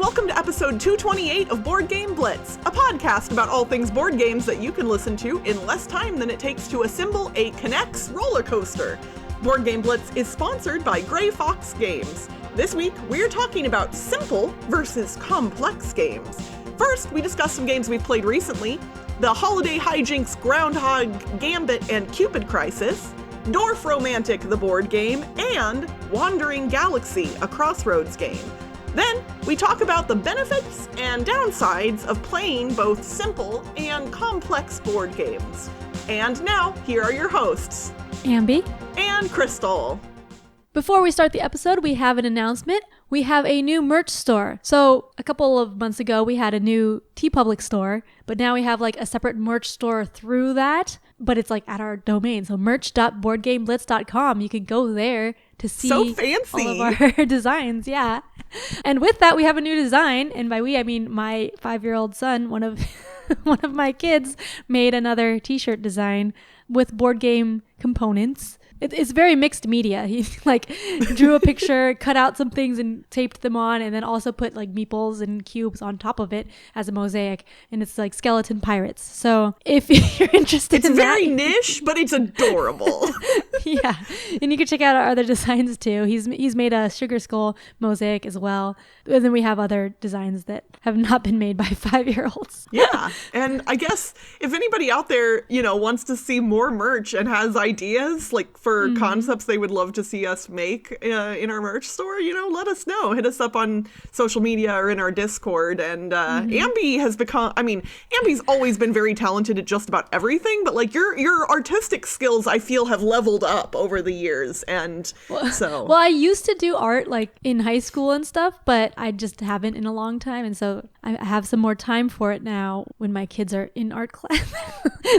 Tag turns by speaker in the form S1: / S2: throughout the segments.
S1: welcome to episode 228 of Board Game Blitz, a podcast about all things board games that you can listen to in less time than it takes to assemble a K'NEX roller coaster. Board Game Blitz is sponsored by Gray Fox Games. This week, we're talking about simple versus complex games. First, we discuss some games we've played recently, the Holiday Hijinks, Groundhog, Gambit, and Cupid Crisis, Dorfromantik, the board game, and Wandering Galaxy, a Crossroads game. Then, we talk about the benefits and downsides of playing both simple and complex board games. And now, here are your hosts,
S2: Ambie
S1: and Crystal.
S2: Before we start the episode, we have an announcement. We have a new merch store. So a couple of months ago, we had a new TeePublic store, but now we have like a separate merch store through that, but it's like at our domain. So merch.boardgameblitz.com. You can go there to see
S1: so fancy.
S2: all of our designs. Yeah. And with that, we have a new design. And by we, I mean my 5-year-old son, one of my kids, made another t-shirt design with board game components. It's very mixed media. He like drew a picture, cut out some things and taped them on, and then also put like meeples and cubes on top of it as a mosaic. And it's like skeleton pirates. So if you're interested in that.
S1: It's very niche, but it's adorable.
S2: Yeah. And you can check out our other designs too. He's made a sugar skull mosaic as well. And then we have other designs that have not been made by 5-year-olds.
S1: Yeah. And I guess if anybody out there, wants to see more merch and has ideas like for concepts they would love to see us make in our merch store, let us know. Hit us up on social media or in our Discord. And Ambie has become, Ambie's always been very talented at just about everything, but like your artistic skills, I feel, have leveled up over the years. And
S2: well, I used to do art like in high school and stuff, but I just haven't in a long time. And so I have some more time for it now when my kids are in art class.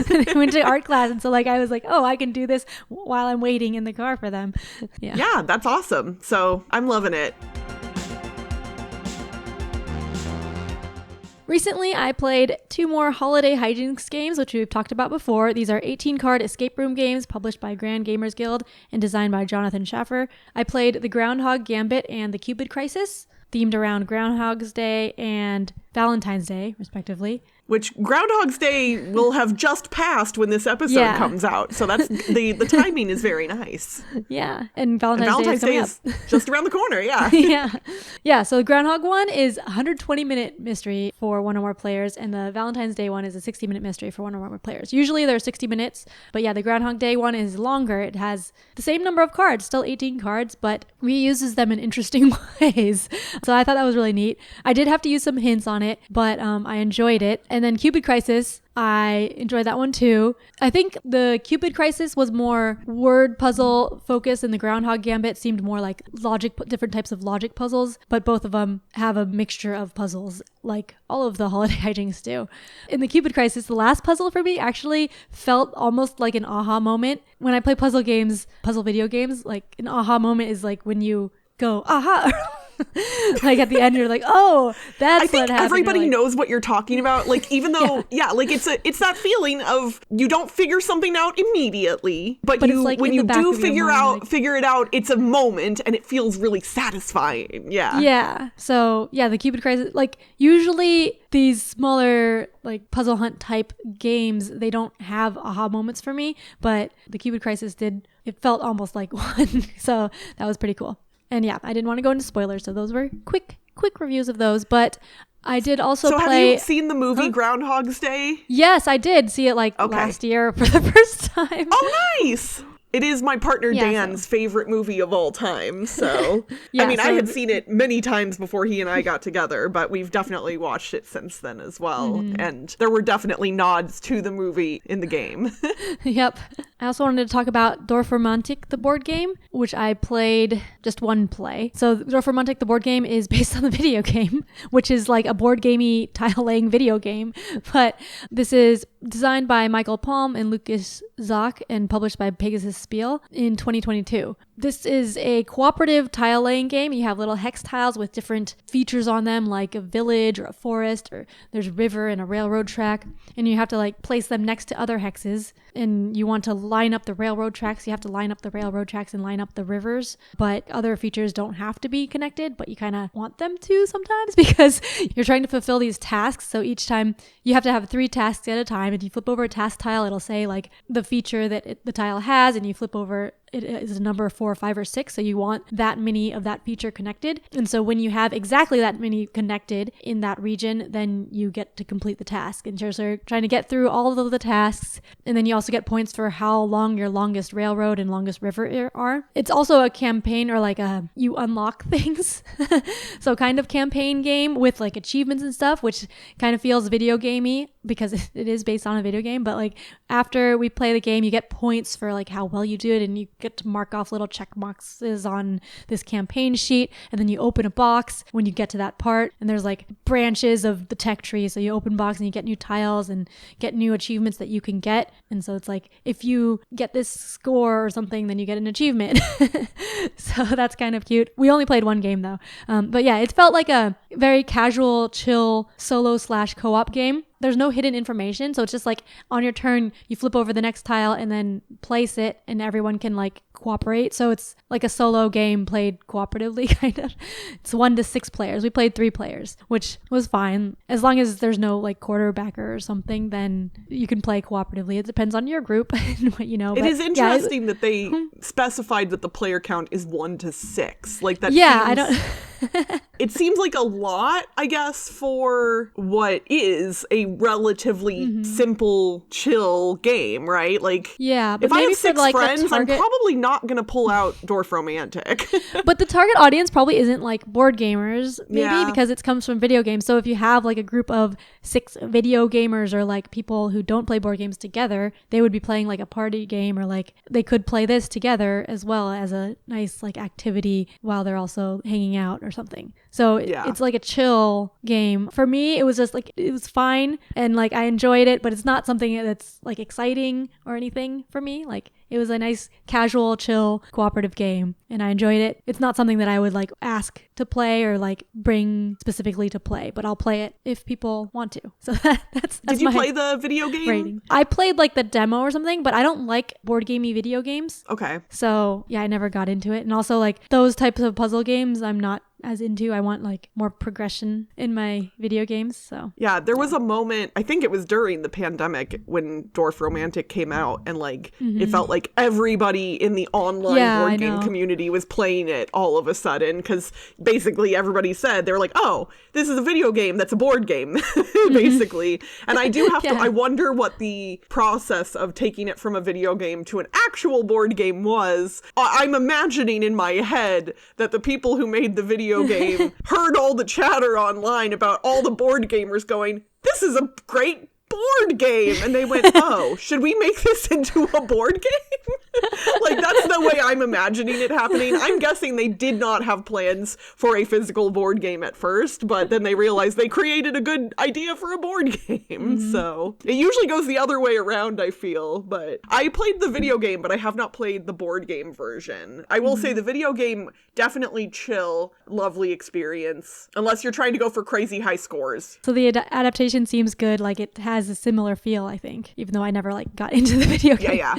S2: They went to art class. And so like, I was like, oh, I can do this while I'm waiting in the car for them.
S1: Yeah, that's awesome. So I'm loving it.
S2: Recently, I played 2 more Holiday Hijinks games, which we've talked about before. These are 18-card escape room games published by Grand Gamers Guild and designed by Jonathan Schaffer. I played the Groundhog, Gambit, and the Cupid Crisis, themed around Groundhog's Day and Valentine's Day, respectively.
S1: Which Groundhog's Day will have just passed when this episode comes out. So that's the timing is very nice.
S2: Yeah. And Valentine's Day
S1: is just around the corner. Yeah.
S2: Yeah. So the Groundhog one is a 120-minute mystery for 1 or more players. And the Valentine's Day one is a 60-minute mystery for 1 or more players. Usually they're 60 minutes. But yeah, the Groundhog Day one is longer. It has the same number of cards, still 18 cards, but reuses them in interesting ways. So I thought that was really neat. I did have to use some hints on it, but I enjoyed it. And then Cupid Crisis, I enjoyed that one too. I think the Cupid Crisis was more word puzzle focused and the Groundhog Gambit seemed more like different types of logic puzzles, but both of them have a mixture of puzzles like all of the Holiday Hijinks do. In the Cupid Crisis, the last puzzle for me actually felt almost like an aha moment. When I play puzzle video games, like an aha moment is like when you go, aha! Like at the end you're like, oh, that's what happened. I think
S1: everybody knows what you're talking about. Like even though like it's that feeling of you don't figure something out immediately, but you like when you do figure it out, it's a moment and it feels really satisfying. Yeah.
S2: So the Cupid Crisis, like usually these smaller like puzzle hunt type games, they don't have aha moments for me, but the Cupid Crisis did. It felt almost like one. So that was pretty cool. And yeah, I didn't want to go into spoilers, so those were quick reviews of those. But I did also play... So
S1: have you seen the movie Groundhog's Day?
S2: Yes, I did see it last year for the first time.
S1: Oh, nice! It is my partner Dan's favorite movie of all time, so... I had seen it many times before he and I got together, but we've definitely watched it since then as well, and there were definitely nods to the movie in the game.
S2: Yep. I also wanted to talk about Dorfromantik, the board game, which I played just one play. So Dorfromantik, the board game, is based on the video game, which is like a board gamey tile-laying video game, but this is designed by Michael Palm and Lucas Zock and published by Pegasus Spiel in 2022. This is a cooperative tile laying game. You have little hex tiles with different features on them, like a village or a forest, or there's a river and a railroad track. And you have to like place them next to other hexes. And you want to line up the railroad tracks. You have to line up the railroad tracks and line up the rivers. But other features don't have to be connected, but you kind of want them to sometimes because you're trying to fulfill these tasks. So each time you have to have 3 tasks at a time. If you flip over a task tile, it'll say like the feature that the tile has, and you flip over it is a number 4, 5, or 6. So you want that many of that feature connected. And so when you have exactly that many connected in that region, then you get to complete the task. And so you're trying to get through all of the tasks. And then you also get points for how long your longest railroad and longest river are. It's also a campaign, or like you unlock things. So kind of campaign game with like achievements and stuff, which kind of feels video gamey because it is based on a video game. But like after we play the game, you get points for like how well you do it, and you get to mark off little check boxes on this campaign sheet. And then you open a box when you get to that part, and there's like branches of the tech tree. So you open box and you get new tiles and get new achievements that you can get. And so it's like if you get this score or something, then you get an achievement. So that's kind of cute. We only played 1 game though. But yeah, it felt like a very casual, chill solo/co-op game. There's no hidden information. So it's just like on your turn, you flip over the next tile and then place it, and everyone can like cooperate. So it's like a solo game played cooperatively, kind of. It's 1 to 6 players. We played 3 players, which was fine. As long as there's no like quarterbacker or something, then you can play cooperatively. It depends on your group and what you know.
S1: It is interesting that they specified that the player count is 1 to 6. Like that.
S2: Yeah, I don't...
S1: It seems like a lot, I guess, for what is a relatively simple, chill game, right? Like,
S2: yeah, but
S1: if I
S2: maybe
S1: have 6
S2: like
S1: friends, I'm probably not going to pull out Dorfromantik.
S2: But the target audience probably isn't like board gamers, maybe, because it comes from video games. So if you have like a group of 6 video gamers, or like people who don't play board games together, they would be playing like a party game, or like they could play this together as well as a nice like activity while they're also hanging out or something. So it's like a chill game. For me, it was just like, it was fine, and like I enjoyed it, but it's not something that's like exciting or anything for me. Like it was a nice, casual, chill, cooperative game, and I enjoyed it. It's not something that I would like ask to play or like bring specifically to play, but I'll play it if people want to. So that's
S1: Did you play the video game?
S2: Rating. I played like the demo or something, but I don't like board gamey video games.
S1: Okay.
S2: So yeah, I never got into it. And also like those types of puzzle games, I'm not as into. I want like more progression in my video games. So
S1: yeah, there was a moment, I think it was during the pandemic, when Dorfromantik came out, and like it felt like everybody in the online board game community was playing it all of a sudden, because basically everybody said, they were like, oh, this is a video game that's a board game, basically. And I do have to, I wonder what the process of taking it from a video game to an actual board game was. I'm imagining in my head that the people who made the video game heard all the chatter online about all the board gamers going, this is a great board game, and they went, oh, should we make this into a board game? Like, that's the way I'm imagining it happening. I'm guessing they did not have plans for a physical board game at first, but then they realized they created a good idea for a board game. So it usually goes the other way around, I feel. But I played the video game, but I have not played the board game version. I will say the video game, definitely chill, lovely experience, unless you're trying to go for crazy high scores.
S2: So the adaptation seems good. Like it has a similar feel, I think, even though I never like got into the video game.
S1: Yeah.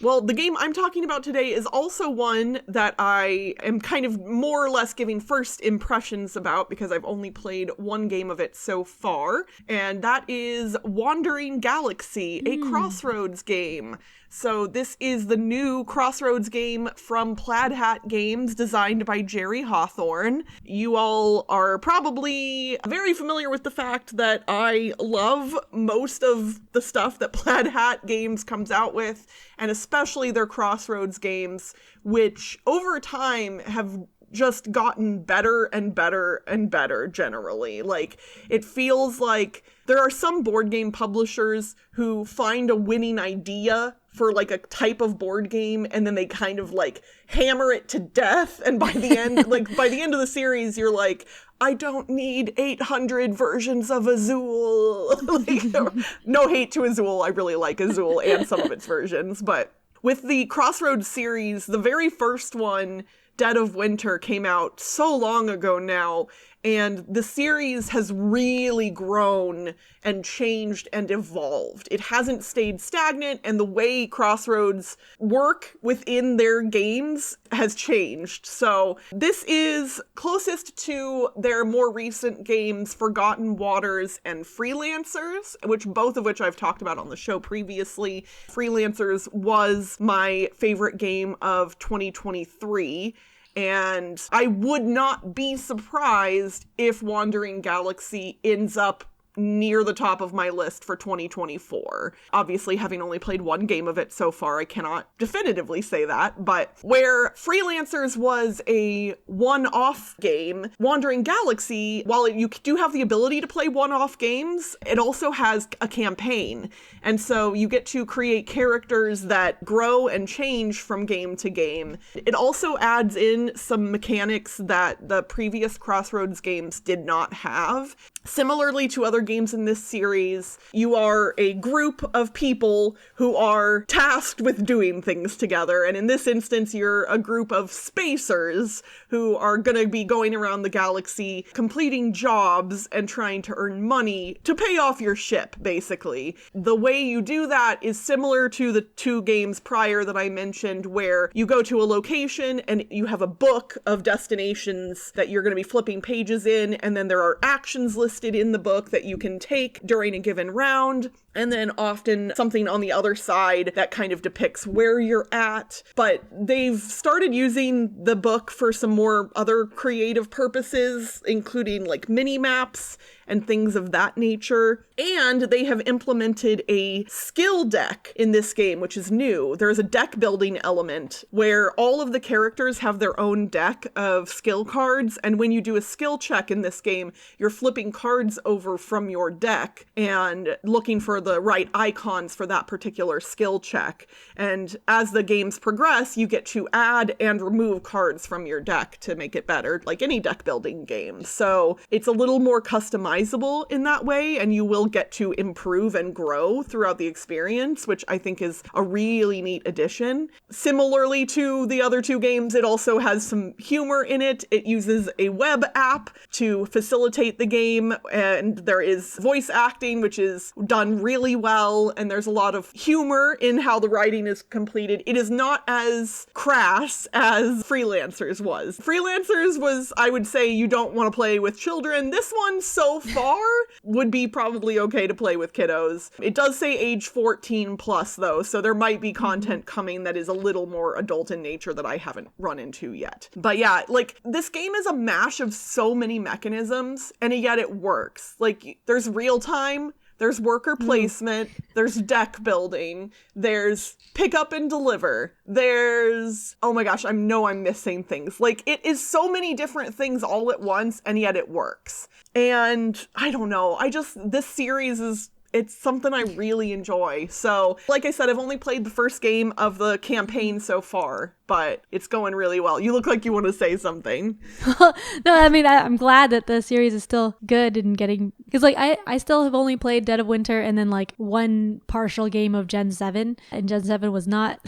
S1: Well, the game I'm talking about today is also one that I am kind of more or less giving first impressions about, because I've only played 1 game of it so far, and that is Wandering Galaxy, a Crossroads game. So this is the new Crossroads game from Plaid Hat Games, designed by Jerry Hawthorne. You all are probably very familiar with the fact that I love most of the stuff that Plaid Hat Games comes out with, and especially their Crossroads games, which over time have just gotten better and better and better generally. Like, it feels like there are some board game publishers who find a winning idea for like a type of board game, and then they kind of like hammer it to death, and by the end by the end of the series you're like, I don't need 800 versions of Azul. Like, no hate to Azul, I really like Azul and some of its versions, but with the Crossroads series, the very first one, Dead of Winter, came out so long ago now, and the series has really grown and changed and evolved. It hasn't stayed stagnant, and the way Crossroads work within their games has changed. So this is closest to their more recent games, Forgotten Waters and Freelancers, both of which I've talked about on the show previously. Freelancers was my favorite game of 2023. And I would not be surprised if Wandering Galaxy ends up near the top of my list for 2024. Obviously, having only played one game of it so far, I cannot definitively say that, but where Freelancers was a one-off game, Wandering Galaxy, while you do have the ability to play one-off games, it also has a campaign. And so you get to create characters that grow and change from game to game. It also adds in some mechanics that the previous Crossroads games did not have. Similarly to other games in this series, you are a group of people who are tasked with doing things together. And in this instance, you're a group of spacers who are going to be going around the galaxy, completing jobs and trying to earn money to pay off your ship, basically. The way you do that is similar to the two games prior that I mentioned, where you go to a location and you have a book of destinations that you're going to be flipping pages in, and then there are actions listed in the book that you can take during a given round, and then often something on the other side that kind of depicts where you're at. But they've started using the book for some more other creative purposes, including like mini maps and things of that nature. And they have implemented a skill deck in this game, which is new. There's a deck building element where all of the characters have their own deck of skill cards. And when you do a skill check in this game, you're flipping cards over from your deck and looking for the right icons for that particular skill check. And as the games progress, you get to add and remove cards from your deck to make it better, like any deck building game. So it's a little more customizable in that way, and you will get to improve and grow throughout the experience, which I think is a really neat addition. Similarly to the other two games, it also has some humor in it. It uses a web app to facilitate the game, and there is voice acting, which is done really well, and there's a lot of humor in how the writing is completed. It is not as crass as Freelancers was. Freelancers was, I would say, you don't want to play with children. This one, so far, would be probably okay to play with kiddos. It does say age 14 plus though, so there might be content coming that is a little more adult in nature that I haven't run into yet. But yeah, like, this game is a mash of so many mechanisms, and yet it works. Like, there's real time, there's worker placement, there's deck building, there's pick up and deliver, there's, oh my gosh, I'm missing things. Like, it is so many different things all at once, and yet it works. And I don't know, this series it's something I really enjoy. So, like I said, I've only played the first game of the campaign so far, but it's going really well. You look like you want to say something.
S2: No, I mean, I'm glad that the series is still good and getting, because like I still have only played Dead of Winter and then like one partial game of Gen 7, and Gen 7 was not...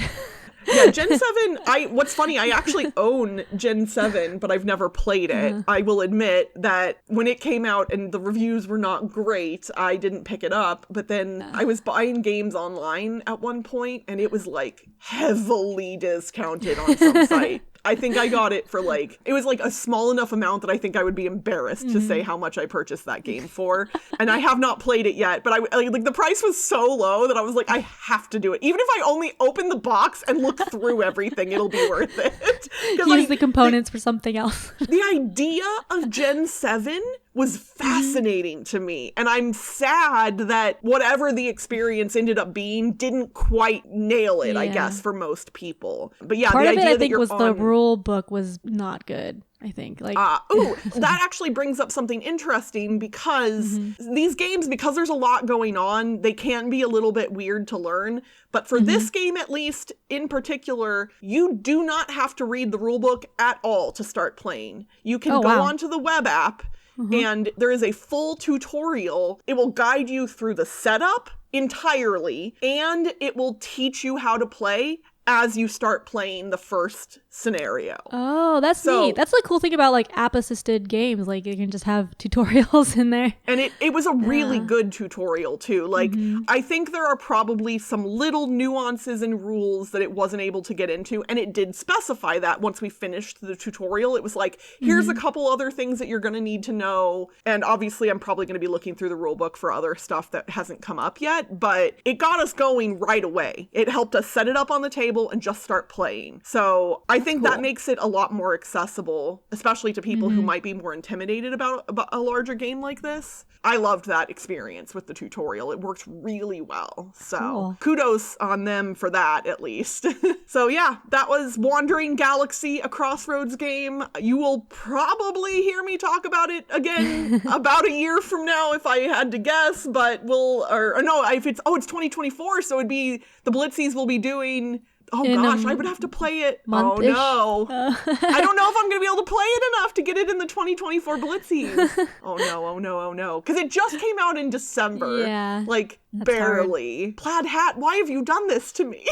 S1: Yeah, Gen 7, what's funny, I actually own Gen 7, but I've never played it. I will admit that when it came out and the reviews were not great, I didn't pick it up. But then I was buying games online at one point, and it was like heavily discounted on some site. I think I got it for it was like a small enough amount that I think I would be embarrassed to say how much I purchased that game for. And I have not played it yet, but the price was so low that I was like, I have to do it. Even if I only open the box and look through everything, it'll be worth it.
S2: Use the components for something else.
S1: The idea of Gen 7 was fascinating to me. And I'm sad that whatever the experience ended up being didn't quite nail it, I guess, for most people. But yeah,
S2: part
S1: the
S2: of
S1: idea
S2: it, I think, was
S1: on...
S2: the rule book was not good. I think
S1: that actually brings up something interesting, because these games, because there's a lot going on, they can be a little bit weird to learn. But for this game, at least in particular, you do not have to read the rule book at all to start playing. You can go onto the web app, and there is a full tutorial. It will guide you through the setup entirely, and it will teach you how to play as you start playing the first scenario.
S2: Oh, that's neat. That's the cool thing about like app-assisted games. Like you can just have tutorials in there.
S1: And it was a really good tutorial too. Like I think there are probably some little nuances and rules that it wasn't able to get into. And it did specify that once we finished the tutorial. It was like, here's a couple other things that you're going to need to know. And obviously I'm probably going to be looking through the rule book for other stuff that hasn't come up yet. But it got us going right away. It helped us set it up on the table and just start playing. So I think that makes it a lot more accessible, especially to people who might be more intimidated about a larger game like this. I loved that experience with the tutorial. It worked really well. So kudos on them for that, at least. So yeah, that was Wandering Galaxy, a Crossroads game. You will probably hear me talk about it again about a year from now if I had to guess, but it's 2024, so it'd be the Blitzies will be doing... Oh gosh, I would have to play it.
S2: Month-ish.
S1: Oh no. I don't know if I'm going to be able to play it enough to get it in the 2024 Blitzies. Oh no. Because it just came out in December.
S2: Yeah.
S1: Like, barely. Hard. Plaid Hat, why have you done this to me?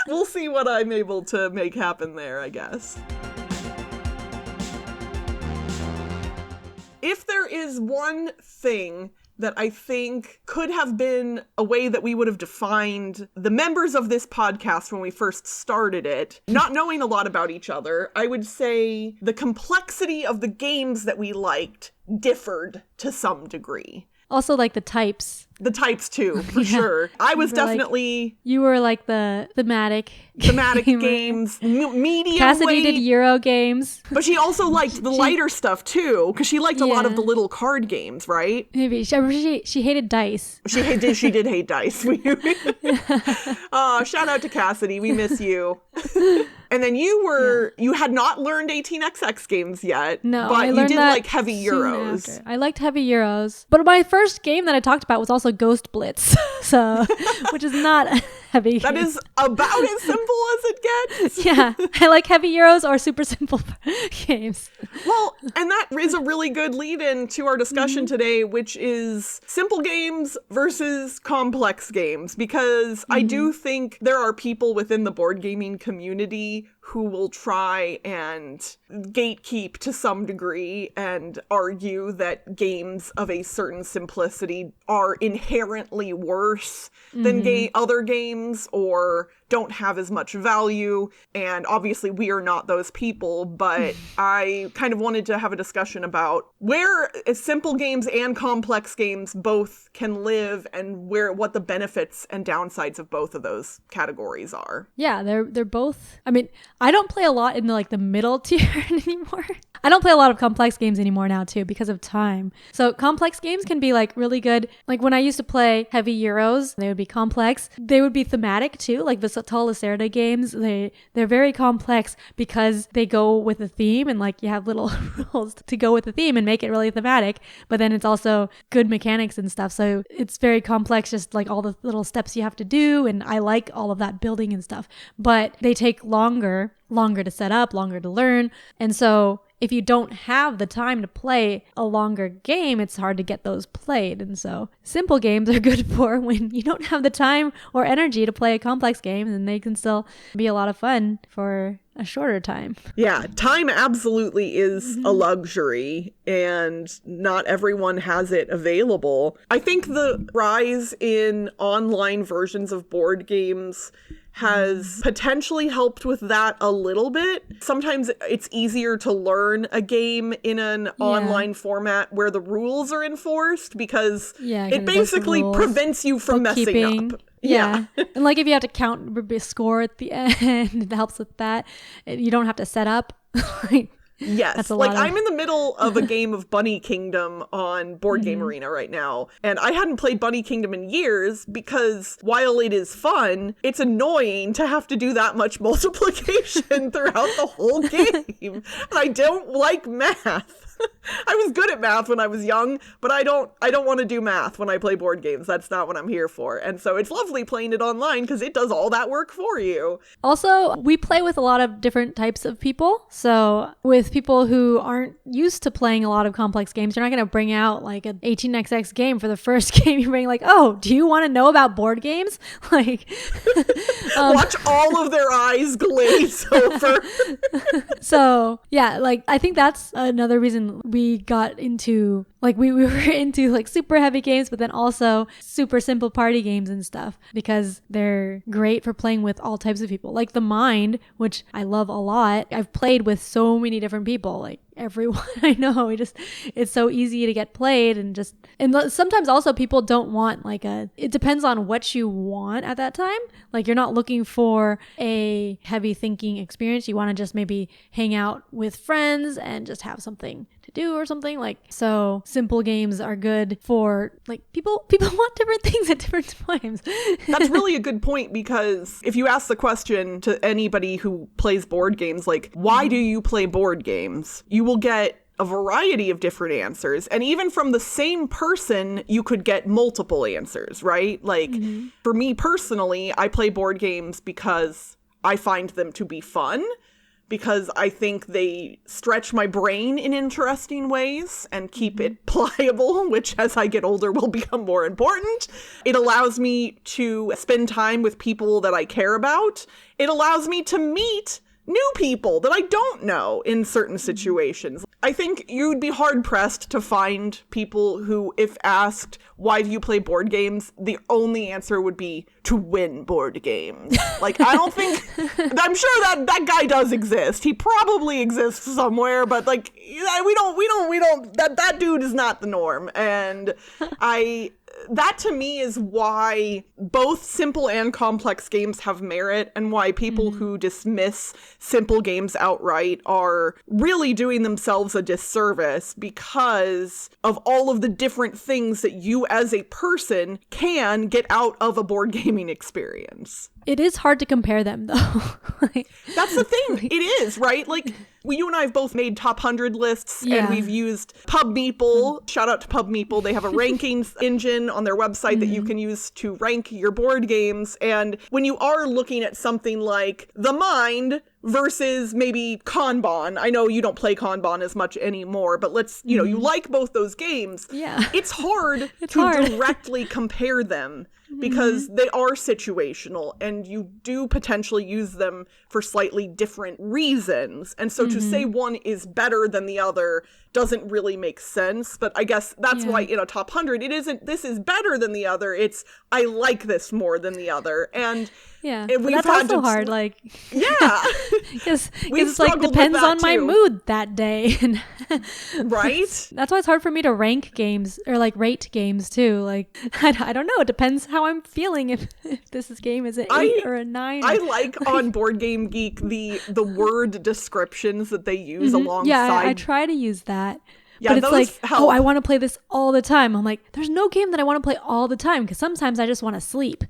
S1: We'll see what I'm able to make happen there, I guess. If there is one thing that I think could have been a way that we would have defined the members of this podcast when we first started it, not knowing a lot about each other, I would say the complexity of the games that we liked differed to some degree.
S2: Also, like the types.
S1: The types too, for sure. I was definitely...
S2: you were like the thematic
S1: games, medium
S2: Cassidy
S1: weight.
S2: did Euro games.
S1: But she also liked the lighter stuff too, because she liked a lot of the little card games, right?
S2: Maybe. She hated dice.
S1: She did hate dice. Shout out to Cassidy. We miss you. And then you had not learned 18xx games yet.
S2: No,
S1: but
S2: I learned
S1: you did
S2: that
S1: like heavy Euros.
S2: After. I liked heavy Euros. But my first game that I talked about was also Ghost Blitz, so which is not heavy.
S1: That is about as simple as it gets.
S2: Yeah, I like heavy Euros or super simple games.
S1: Well, and that is a really good lead-in to our discussion today, which is simple games versus complex games, because I do think there are people within the board gaming community who will try and gatekeep to some degree and argue that games of a certain simplicity are inherently worse than other games or don't have as much value. And obviously we are not those people, but I kind of wanted to have a discussion about where simple games and complex games both can live and what the benefits and downsides of both of those categories are.
S2: Yeah, they're both. I mean, I don't play a lot in the middle tier anymore. I don't play a lot of complex games anymore now too because of time. So complex games can be like really good. Like when I used to play heavy Euros, they would be complex. They would be thematic too. Like the Tal Lacerda games, they're very complex because they go with a theme and like you have little rules to go with the theme and make it really thematic. But then it's also good mechanics and stuff. So it's very complex, just like all the little steps you have to do. And I like all of that building and stuff. But they take longer to set up, longer to learn. And so if you don't have the time to play a longer game, it's hard to get those played. And so simple games are good for when you don't have the time or energy to play a complex game, and they can still be a lot of fun for a shorter time.
S1: Yeah, time absolutely is a luxury, and not everyone has it available. I think the rise in online versions of board games has potentially helped with that a little bit. Sometimes it's easier to learn a game in an online format where the rules are enforced because it basically prevents you from messing up.
S2: Yeah. And like if you have to count a score at the end, it helps with that. You don't have to set up.
S1: Yes, like I'm in the middle of a game of Bunny Kingdom on Board Game Arena right now, and I hadn't played Bunny Kingdom in years because while it is fun, it's annoying to have to do that much multiplication throughout the whole game, and I don't like math. I was good at math when I was young, but I don't want to do math when I play board games. That's not what I'm here for. And so it's lovely playing it online because it does all that work for you.
S2: Also, we play with a lot of different types of people. So with people who aren't used to playing a lot of complex games, you're not going to bring out like an 18xx game for the first game. You bring like, oh, do you want to know about board games? Like,
S1: watch all of their eyes glaze over.
S2: So yeah, like I think that's another reason we got into like we were into like super heavy games, but then also super simple party games and stuff because they're great for playing with all types of people. Like The Mind, which I love a lot. I've played with so many different people, like everyone I know. It's so easy to get played and sometimes also people don't want like it depends on what you want at that time. Like you're not looking for a heavy thinking experience. You want to just maybe hang out with friends and just have something to do or something. Like, so simple games are good for like people want different things at different times.
S1: That's really a good point, because if you ask the question to anybody who plays board games, like, why do you play board games? You will get a variety of different answers. And even from the same person, you could get multiple answers, right? Like, for me personally, I play board games because I find them to be fun, because I think they stretch my brain in interesting ways and keep it pliable, which as I get older will become more important. It allows me to spend time with people that I care about. It allows me to meet new people that I don't know in certain situations. I think you would be hard-pressed to find people who, if asked, why do you play board games, the only answer would be to win board games. Like, I don't think, I'm sure that guy does exist. He probably exists somewhere, but like, that dude is not the norm. And that to me is why both simple and complex games have merit, and why people who dismiss simple games outright are really doing themselves a disservice because of all of the different things that you as a person can get out of a board gaming experience.
S2: It is hard to compare them, though.
S1: That's the thing. It is, right? Like, you and I have both made top 100 lists, and we've used PubMeeple. Shout out to PubMeeple. They have a rankings engine on their website that you can use to rank your board games. And when you are looking at something like The Mind versus maybe Kanban, I know you don't play Kanban as much anymore, but let's, you like both those games.
S2: Yeah.
S1: It's hard to directly compare them, because they are situational and you do potentially use them for slightly different reasons. And so to say one is better than the other doesn't really make sense. But I guess that's why in a top 100, it isn't, this is better than the other. It's, I like this more than the other. And
S2: that's also hard. Like, because it's like depends on my mood that day.
S1: Right?
S2: That's why it's hard for me to rank games or like rate games too. Like, I don't know. It depends how I'm feeling. If this game is an 8 or a 9.
S1: I like on Board Game Geek the word descriptions that they use alongside.
S2: Yeah, I try to use that.
S1: Yeah,
S2: but it's like, oh, I want to play this all the time. I'm like, there's no game that I want to play all the time, because sometimes I just want to sleep.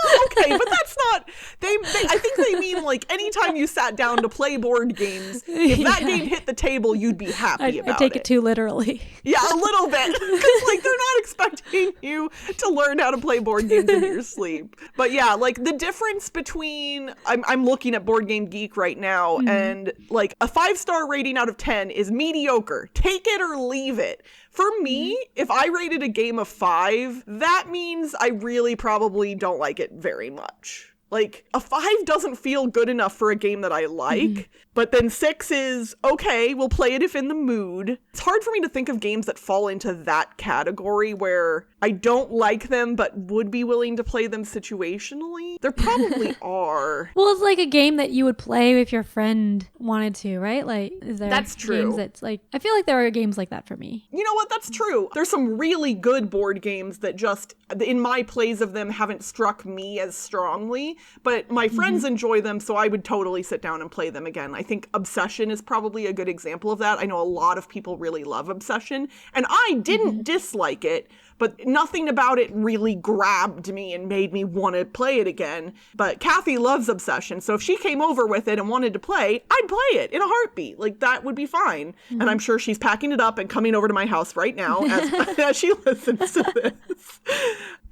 S1: Well, okay, but that's not, I think they mean like anytime you sat down to play board games, if that game hit the table, you'd be happy about it.
S2: I take it too literally.
S1: Yeah, a little bit. Because like they're not expecting you to learn how to play board games in your sleep. But yeah, like the difference between, I'm looking at Board Game Geek right now, and like a 5-star rating out of 10 is mediocre. Take it or leave it. For me, if I rated a game of 5, that means I really probably don't like it very much. Like, a 5 doesn't feel good enough for a game that I like, but then 6 is, okay, we'll play it if in the mood. It's hard for me to think of games that fall into that category where I don't like them but would be willing to play them situationally. There probably are.
S2: Well, it's like a game that you would play if your friend wanted to, right? Like, is there
S1: That's true.
S2: games that's like, I feel like there are games like that for me.
S1: You know what? That's true. There's some really good board games that just, in my plays of them, haven't struck me as strongly. But my friends enjoy them, so I would totally sit down and play them again. I think Obsession is probably a good example of that. I know a lot of people really love Obsession, and I didn't dislike it, but nothing about it really grabbed me and made me want to play it again. But Kathy loves Obsession, so if she came over with it and wanted to play, I'd play it in a heartbeat. Like, that would be fine. And I'm sure she's packing it up and coming over to my house right now as she listens to this.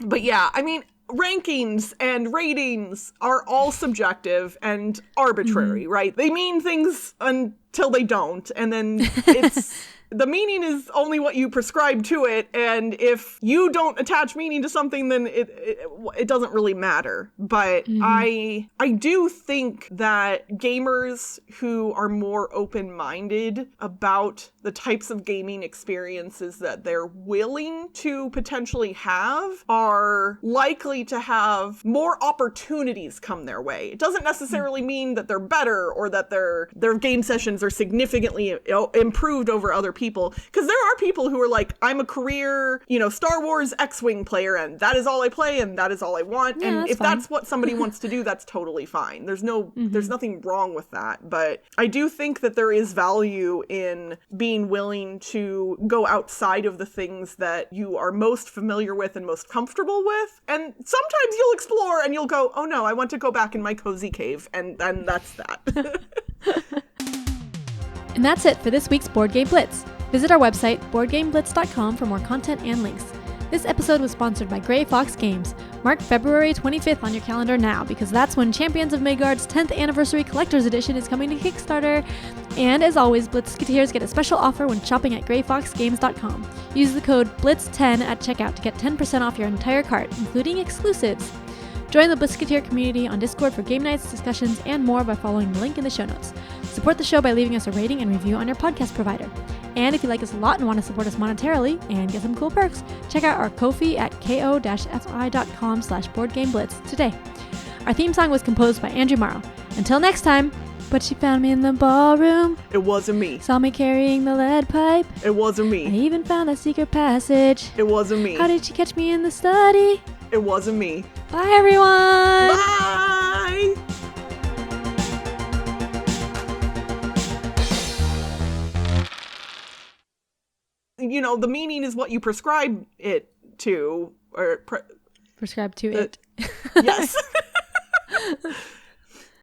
S1: But yeah, I mean, rankings and ratings are all subjective and arbitrary, right? They mean things until they don't, and then it's the meaning is only what you prescribe to it, and if you don't attach meaning to something, then it doesn't really matter. But I do think that gamers who are more open-minded about the types of gaming experiences that they're willing to potentially have are likely to have more opportunities come their way. It doesn't necessarily mean that they're better or that their game sessions are significantly improved over other people, because there are people who are like, I'm a career, Star Wars X-Wing player, and that is all I play and that is all I want.
S2: Yeah,
S1: and if
S2: fine.
S1: that's what somebody wants to do, that's totally fine. There's nothing wrong with that. But I do think that there is value in being willing to go outside of the things that you are most familiar with and most comfortable with. And sometimes you'll explore and you'll go, oh no, I want to go back in my cozy cave. And that's that.
S2: And that's it for this week's Board Game Blitz. Visit our website, boardgameblitz.com, for more content and links. This episode was sponsored by Grey Fox Games. Mark February 25th on your calendar now, because that's when Champions of Midgard's 10th Anniversary Collector's Edition is coming to Kickstarter. And as always, Blitzketeers get a special offer when shopping at greyfoxgames.com. Use the code BLITZ10 at checkout to get 10% off your entire cart, including exclusives. Join the Blitzketeer community on Discord for game nights, discussions, and more by following the link in the show notes. Support the show by leaving us a rating and review on your podcast provider. And if you like us a lot and want to support us monetarily and get some cool perks, check out our Ko-fi at ko-fi.com/boardgameblitz today. Our theme song was composed by Andrew Morrow. Until next time, but she found me in the ballroom.
S1: It wasn't me.
S2: Saw me carrying the lead pipe.
S1: It wasn't
S2: I
S1: me.
S2: even found a secret passage.
S1: It wasn't me.
S2: How did she catch me in the study?
S1: It wasn't me.
S2: Bye, everyone!
S1: Bye! The meaning is what you prescribe it to, or
S2: Prescribe to it.
S1: Yes.